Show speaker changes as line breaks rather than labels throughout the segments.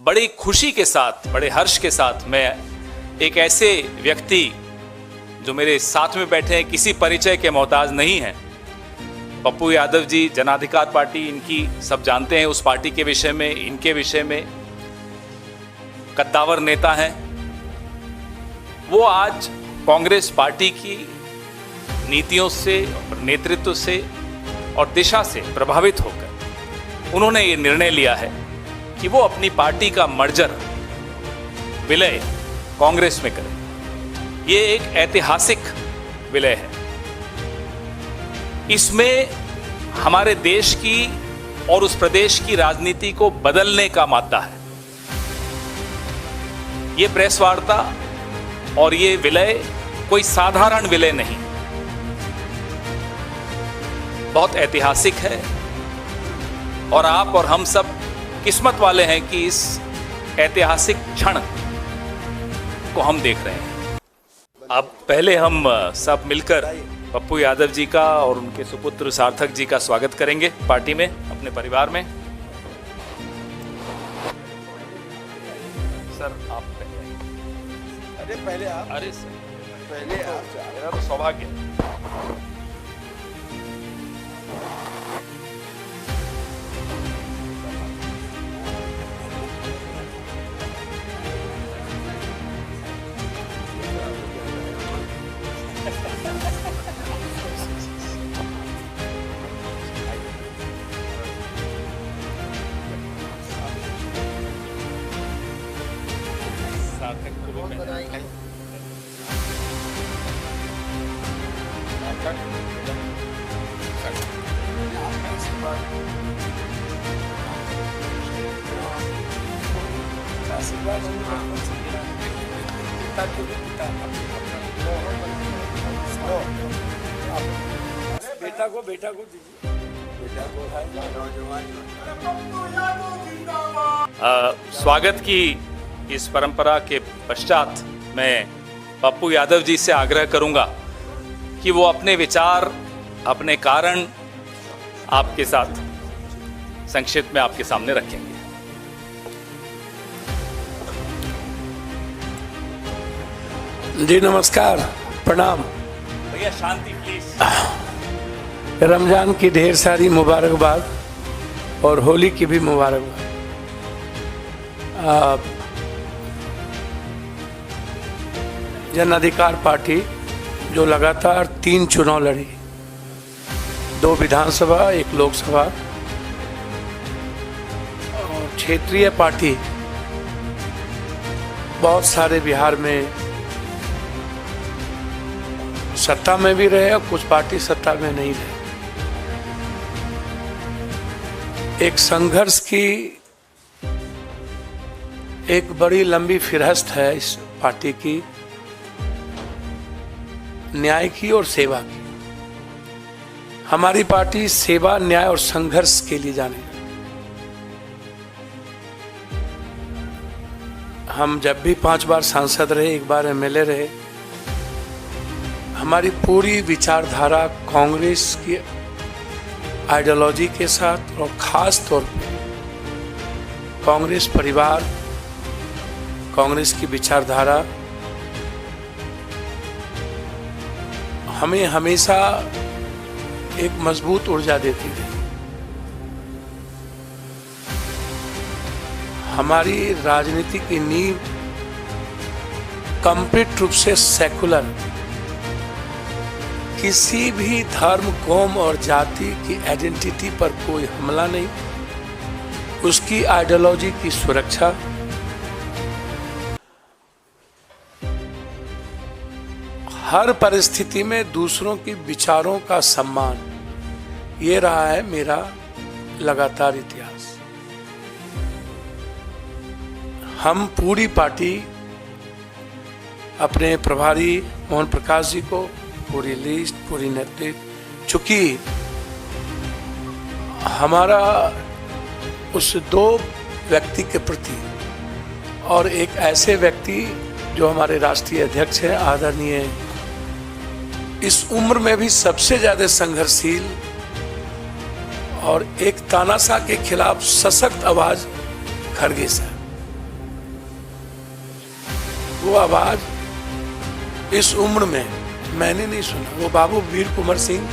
बड़ी खुशी के साथ, बड़े हर्ष के साथ मैं एक ऐसे व्यक्ति जो मेरे साथ में बैठे हैं, किसी परिचय के मोहताज नहीं हैं, पप्पू यादव जी, जन अधिकार पार्टी, इनकी सब जानते हैं उस पार्टी के विषय में, इनके विषय में, कद्दावर नेता हैं। वो आज कांग्रेस पार्टी की नीतियों से, नेतृत्व से और दिशा से प्रभावित होकर उन्होंने ये निर्णय लिया है कि वो अपनी पार्टी का मर्जर, विलय कांग्रेस में करें। ये एक ऐतिहासिक विलय है। इसमें हमारे देश की और उस प्रदेश की राजनीति को बदलने का मादा है। ये प्रेस वार्ता और ये विलय कोई साधारण विलय नहीं, बहुत ऐतिहासिक है और आप और हम सब किस्मत वाले हैं कि इस ऐतिहासिक क्षण को हम देख रहे हैं। अब पहले हम सब मिलकर पप्पू यादव जी का और उनके सुपुत्र सार्थक जी का स्वागत करेंगे पार्टी में, अपने परिवार में। सर आप
पहले आप।
अरे सर
पहले आप।
मेरा तो सौभाग्य।
बेटा को दीजिए।
स्वागत की इस परंपरा के पश्चात मैं पप्पू यादव जी से आग्रह करूंगा कि वो अपने विचार, अपने कारण आपके साथ संक्षिप्त में आपके सामने रखेंगे।
जी नमस्कार, प्रणाम।
भैया शांति प्लीज।
रमजान की ढेर सारी मुबारकबाद और होली की भी मुबारकबाद। जन अधिकार पार्टी जो लगातार 3 चुनाव लड़ी, 2 विधानसभा, 1 लोकसभा, और क्षेत्रीय पार्टी बहुत सारे बिहार में सत्ता में भी रहे और कुछ पार्टी सत्ता में नहीं रहे। एक संघर्ष की एक बड़ी लंबी फिरहस्त है इस पार्टी की, न्याय की और सेवा की। हमारी पार्टी सेवा, न्याय और संघर्ष के लिए जाने जाती है। हम जब भी 5 बार सांसद रहे, 1 बार एमएलए रहे, हमारी पूरी विचारधारा कांग्रेस की आइडियोलॉजी के साथ और खास तौर पे कांग्रेस परिवार, कांग्रेस की विचारधारा हमें हमेशा एक मजबूत ऊर्जा देती थी। हमारी राजनीति की नींव कंप्लीट रूप से सेकुलर, किसी भी धर्म, कौम और जाति की आइडेंटिटी पर कोई हमला नहीं, उसकी आइडियोलॉजी की सुरक्षा, हर परिस्थिति में दूसरों के विचारों का सम्मान, ये रहा है मेरा लगातार इतिहास। हम पूरी पार्टी अपने प्रभारी मोहन प्रकाश जी को पूरी लिस्ट, पूरी नेतृत्व, चूंकि हमारा उस 2 व्यक्ति के प्रति और एक ऐसे व्यक्ति जो हमारे राष्ट्रीय अध्यक्ष हैं, आदरणीय, इस उम्र में भी सबसे ज्यादा संघर्षशील और एक तानाशाह के खिलाफ सशक्त आवाज खरगे साहब। वो आवाज इस उम्र में मैंने नहीं सुना। वो बाबू वीर कुंवर सिंह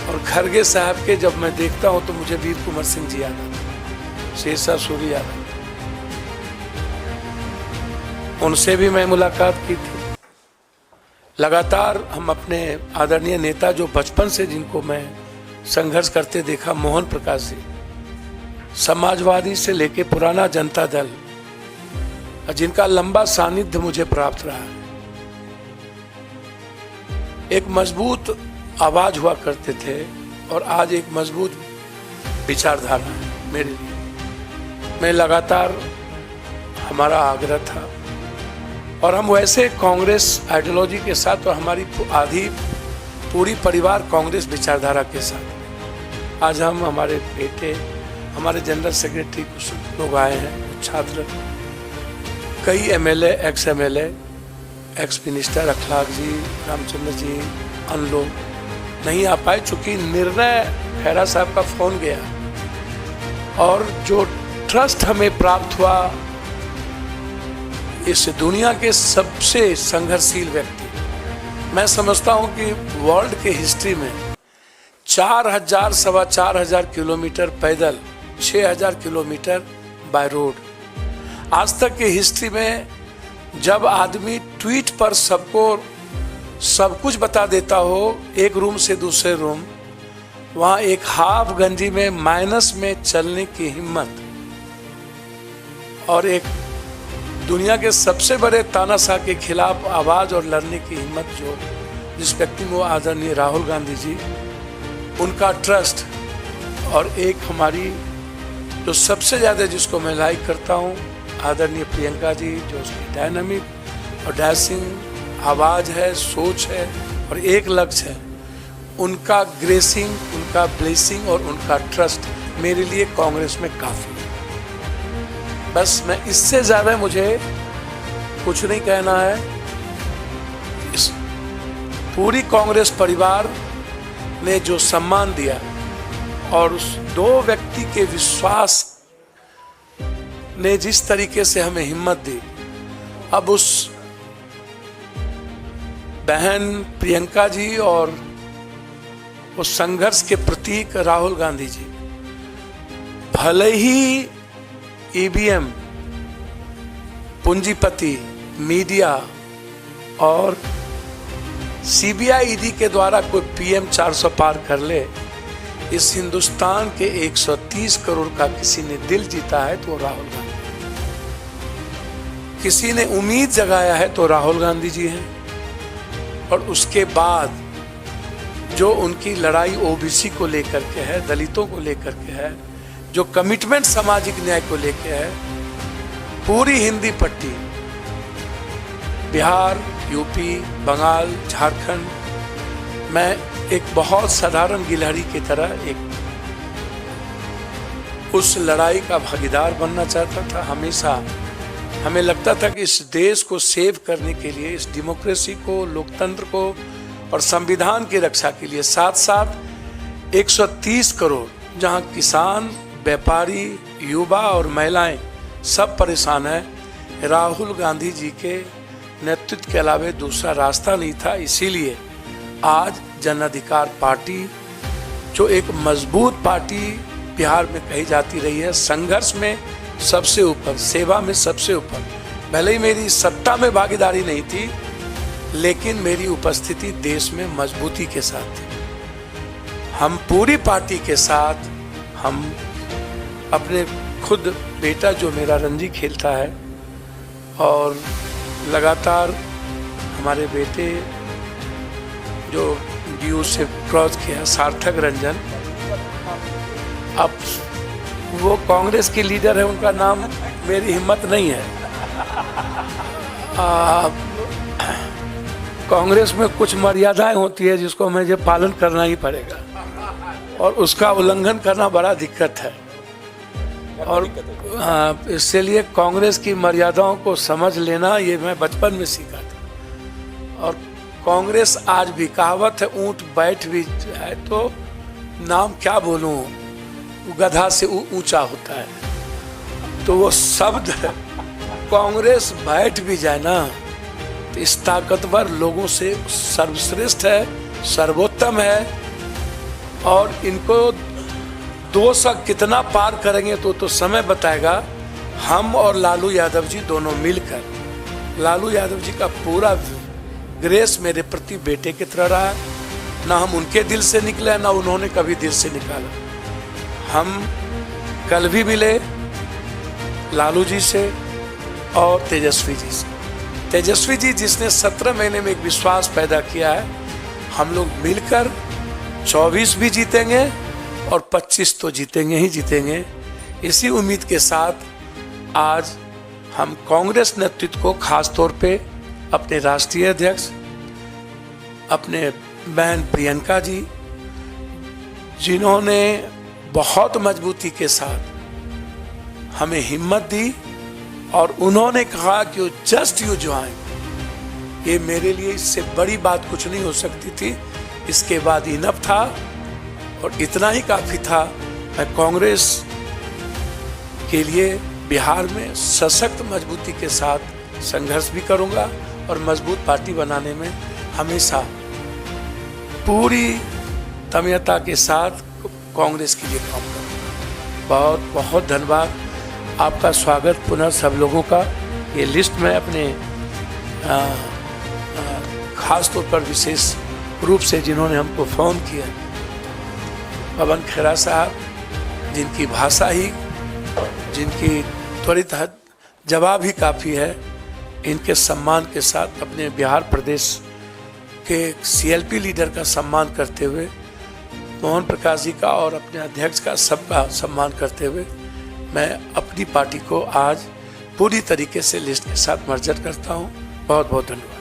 और खरगे साहब के जब मैं देखता हूं तो मुझे वीर कुंवर सिंह जी याद आता, शेरशाह सूरी याद आता। उनसे भी मैं मुलाकात की थी। लगातार हम अपने आदरणीय नेता जो बचपन से जिनको मैं संघर्ष करते देखा, मोहन प्रकाश जी, समाजवादी से लेके पुराना जनता दल, जिनका लंबा सानिध्य मुझे प्राप्त रहा। एक मजबूत आवाज हुआ करते थे और आज एक मजबूत विचारधारा है मेरे लिए। मैं लगातार, हमारा आग्रह था और हम वैसे कांग्रेस आइडियोलॉजी के साथ और हमारी आधी पूरी परिवार कांग्रेस विचारधारा के साथ। आज हम, हमारे बेटे, हमारे जनरल सेक्रेटरी कुछ लोग आए हैं, कुछ छात्र, कई MLA, ex MLA, ex minister अखलाक जी, रामचंद्र जी, अन्य लोग नहीं आ पाए चूंकि निर्णय खैरा साहब का फोन गया और जो ट्रस्ट हमें प्राप्त हुआ इस दुनिया के सबसे संघर्षशील व्यक्ति, मैं समझता हूं कि वर्ल्ड के हिस्ट्री में 4,000 सवा 4,000 किलोमीटर पैदल, 6,000 किलोमीटर बाय रोड, आज तक की हिस्ट्री में जब आदमी ट्वीट पर सबको सब कुछ बता देता हो, एक रूम से दूसरे रूम, वहां एक हाफ गंजी में माइनस में चलने की हिम्मत और एक दुनिया के सबसे बड़े तानाशाह के खिलाफ आवाज और लड़ने की हिम्मत जो जिस व्यक्ति में, वो आदरणीय राहुल गांधी जी, उनका ट्रस्ट और एक हमारी जो सबसे ज्यादा जिसको मैं लाइक करता हूँ, आदरणीय प्रियंका जी, जो उसकी डायनामिक और डैशिंग आवाज है, सोच है और एक लक्ष्य है, उनका ग्रेसिंग, उनका ब्लेसिंग और उनका ट्रस्ट मेरे लिए कांग्रेस में काफी है। बस मैं इससे ज्यादा मुझे कुछ नहीं कहना है। इस पूरी कांग्रेस परिवार ने जो सम्मान दिया और उस दो व्यक्ति के विश्वास ने जिस तरीके से हमें हिम्मत दी, अब उस बहन प्रियंका जी और उस संघर्ष के प्रतीक राहुल गांधी जी, भले ही ईवीएम, पूंजीपति, मीडिया और सीबीआई ईडी के द्वारा कोई पीएम 400 पार कर ले, इस हिंदुस्तान के 130 करोड़ का किसी ने दिल जीता है तो राहुल गांधी, किसी ने उम्मीद जगाया है तो राहुल गांधी जी हैं। और उसके बाद जो उनकी लड़ाई ओबीसी को लेकर के है, दलितों को लेकर के है, जो कमिटमेंट सामाजिक न्याय को लेकर है, पूरी हिंदी पट्टी, बिहार, यूपी, बंगाल, झारखंड, मैं एक बहुत साधारण गिलहरी की तरह एक उस लड़ाई का भागीदार बनना चाहता था। हमेशा हमें लगता था कि इस देश को सेव करने के लिए, इस डेमोक्रेसी को, लोकतंत्र को और संविधान की रक्षा के लिए, साथ साथ 130 करोड़ जहां किसान, व्यापारी, युवा और महिलाएं सब परेशान हैं, राहुल गांधी जी के नेतृत्व के अलावा दूसरा रास्ता नहीं था। इसीलिए आज जन अधिकार पार्टी, जो एक मजबूत पार्टी बिहार में कही जाती रही है, संघर्ष में सबसे ऊपर, सेवा में सबसे ऊपर, भले ही मेरी सत्ता में भागीदारी नहीं थी, लेकिन मेरी उपस्थिति देश में मजबूती के साथ थी। हम पूरी पार्टी के साथ, हम अपने खुद बेटा जो मेरा रणजी खेलता है और लगातार हमारे बेटे जो ड्यू से क्रॉस किया, सार्थक रंजन, अब वो कांग्रेस के लीडर है, उनका नाम मेरी हिम्मत नहीं है। कांग्रेस में कुछ मर्यादाएं होती है जिसको मुझे पालन करना ही पड़ेगा और उसका उल्लंघन करना बड़ा दिक्कत है। और इसलिए कांग्रेस की मर्यादाओं को समझ लेना, ये मैं बचपन में सीखा था। और कांग्रेस आज भी, कहावत है, ऊंट बैठ भी है तो नाम क्या बोलूं, गधा से ऊंचा होता है, तो वो शब्द कांग्रेस बैठ भी जाए ना तो इस ताकतवर लोगों से सर्वश्रेष्ठ है, सर्वोत्तम है। और इनको 200 कितना पार करेंगे तो समय बताएगा। हम और लालू यादव जी दोनों मिलकर, लालू यादव जी का पूरा ग्रेस मेरे प्रति बेटे की तरह रहा है। ना हम उनके दिल से निकले, ना उन्होंने कभी दिल से निकाला। हम कल भी मिले लालू जी से और तेजस्वी जी से। तेजस्वी जी जिसने 17 महीने में एक विश्वास पैदा किया है, हम लोग मिलकर 24 भी जीतेंगे और 25 तो जीतेंगे ही जीतेंगे। इसी उम्मीद के साथ आज हम कांग्रेस नेतृत्व को, खास तौर पे अपने राष्ट्रीय अध्यक्ष, अपने बहन प्रियंका जी, जिन्होंने बहुत मजबूती के साथ हमें हिम्मत दी और उन्होंने कहा कि जस्ट यू ज्वाइन, ये मेरे लिए इससे बड़ी बात कुछ नहीं हो सकती थी। इसके बाद इनफ था और इतना ही काफी था। मैं कांग्रेस के लिए बिहार में सशक्त मजबूती के साथ संघर्ष भी करूंगा और मजबूत पार्टी बनाने में हमेशा पूरी तन्मयता के साथ कांग्रेस के लिए काम करूंगा। बहुत बहुत धन्यवाद। आपका स्वागत पुनः सब लोगों का। ये लिस्ट में अपने खास तौर पर विशेष रूप से जिन्होंने हमको फ़ोन किया, पवन खेरा साहब, जिनकी भाषा ही, जिनकी त्वरित जवाब ही काफ़ी है, इनके सम्मान के साथ अपने बिहार प्रदेश के सीएलपी लीडर का सम्मान करते हुए, मोहन प्रकाश जी का और अपने अध्यक्ष का सबका सम्मान करते हुए, मैं अपनी पार्टी को आज पूरी तरीके से लिस्ट के साथ मर्जर करता हूं। बहुत बहुत धन्यवाद।